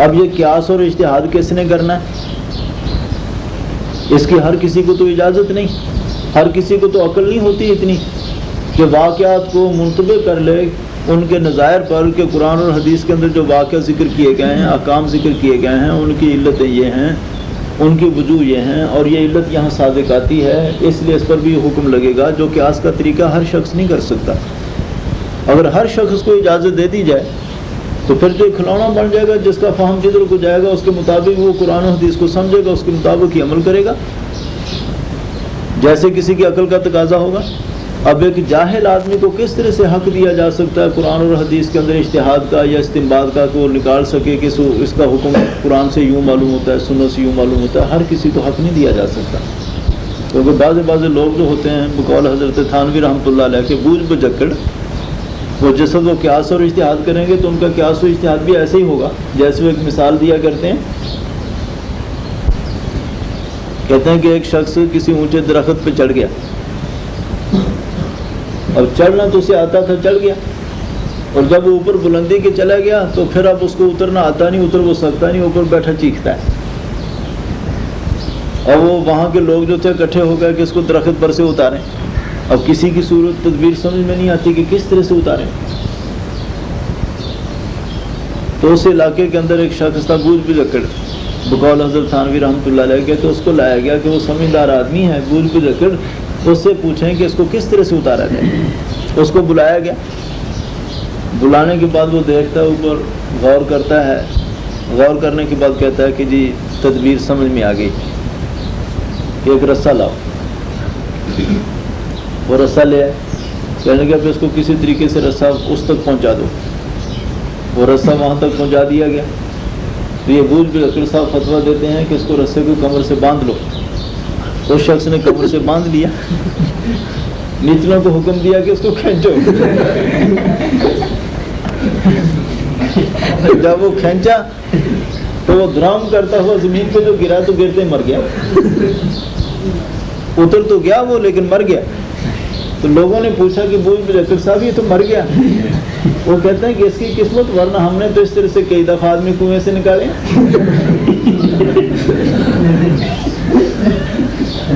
اب یہ قیاس اور اجتہاد کس نے کرنا ہے؟ اس کی ہر کسی کو تو اجازت نہیں، ہر کسی کو تو عقل نہیں ہوتی اتنی کہ واقعات کو منتبہ کر لے ان کے نظائر پر کہ قرآن اور حدیث کے اندر جو واقعہ ذکر کیے گئے ہیں، احکام ذکر کیے گئے ہیں، ان کی علتیں یہ ہیں، ان کی وجوہ یہ ہیں، اور یہ علت یہاں صادق آتی ہے، اس لیے اس پر بھی حکم لگے گا، جو قیاس کا طریقہ ہر شخص نہیں کر سکتا۔ اگر ہر شخص کو اجازت دے دی جائے تو پھر جو کھلونا بن جائے گا، جس کا فہم جدھر کو جائے گا اس کے مطابق وہ قرآن و حدیث کو سمجھے گا، اس کے مطابق ہی عمل کرے گا جیسے کسی کی عقل کا تقاضا ہوگا۔ اب ایک جاہل آدمی کو کس طرح سے حق دیا جا سکتا ہے قرآن اور حدیث کے اندر اجتہاد کا یا استنباط کا، کہ وہ نکال سکے کہ اس کا حکم قرآن سے یوں معلوم ہوتا ہے، سنت سے یوں معلوم ہوتا ہے؟ ہر کسی کو حق نہیں دیا جا سکتا، کیونکہ بعض لوگ جو ہوتے ہیں بقول حضرت تھانوی رحمۃ اللہ علیہ کے بوجھ بجکڑ، وہ جس وقت وہ قیاس اور اجتہاد کریں گے تو ان کا قیاس و اجتہاد بھی ایسے ہی ہوگا جیسے وہ ایک مثال دیا کرتے ہیں، کہتے ہیں کہ ایک شخص کسی اونچے درخت پہ چڑھ گیا، اب چڑھنا تو اسے آتا تھا، چڑھ گیا، اور جب وہ اوپر بلندی کے چلا گیا تو پھر اب اس کو اترنا آتا نہیں، اتر وہ سکتا نہیں، اوپر بیٹھا چیختا ہے، اور وہ وہاں کے لوگ جو تھے اکٹھے ہو گئے کہ اس کو درخت پر سے اتاریں۔ اب کسی کی صورت تدبیر سمجھ میں نہیں آتی کہ کس طرح سے اتاریں، تو اس علاقے کے اندر ایک شخص تھا بوجھ بجکڑ، بقول حضرت تھانوی رحمۃ اللہ علیہ کے، تو اس کو لایا گیا کہ وہ سمجھدار آدمی ہے بوجھ بجکڑ، اس سے پوچھیں کہ اس کو کس طرح سے اتارا جائے۔ اس کو بلایا گیا، بلانے کے بعد وہ دیکھتا ہے اوپر، غور کرتا ہے، غور کرنے کے بعد کہتا ہے کہ جی تدبیر سمجھ میں آ گئی، ایک رسہ لاؤ۔ وہ رسہ لے آئے، کہنے کہ اب اس کو کسی طریقے سے رسہ اس تک پہنچا دو۔ وہ رسہ وہاں تک پہنچا دیا گیا، تو یہ بوجھ بجکڑ صاحب فتویٰ دیتے ہیں کہ اس کو رسے کو کمر سے باندھ لو۔ اس شخص نے کمر سے باندھ لیا، نچلوں کو حکم دیا کہ اس کو کھینچو۔ جب وہ کھینچا تو وہ درام کرتا ہوا زمین پہ جو گرا تو گرتے ہی مر گیا، اتر تو گیا وہ لیکن مر گیا۔ تو لوگوں نے پوچھا کہ بوجھ بجکڑ صاحب یہ تو مر گیا۔ وہ کہتے ہیں کہ اس کی قسمت، ورنہ ہم نے تو اس طرح سے کئی دفعہ آدمی کنویں سے نکالے،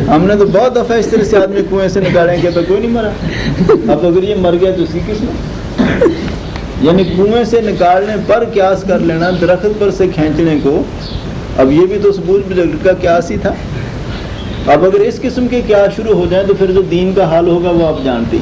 ہم نے تو بہت دفعہ اس طرح سے آدمی کنویں سے نکالے کہ تو کوئی نہیں مرا۔ اب اگر یہ مر گیا تو اس کی قسمت، یعنی کنویں سے نکالنے پر قیاس کر لینا، درخت پر سے کھینچنے کو، اب یہ بھی تو اس بوجھ بجکڑ کا قیاس ہی تھا۔ اب اگر اس قسم کے قیاس شروع ہو جائیں تو پھر جو دین کا حال ہوگا وہ آپ جانتے ہیں۔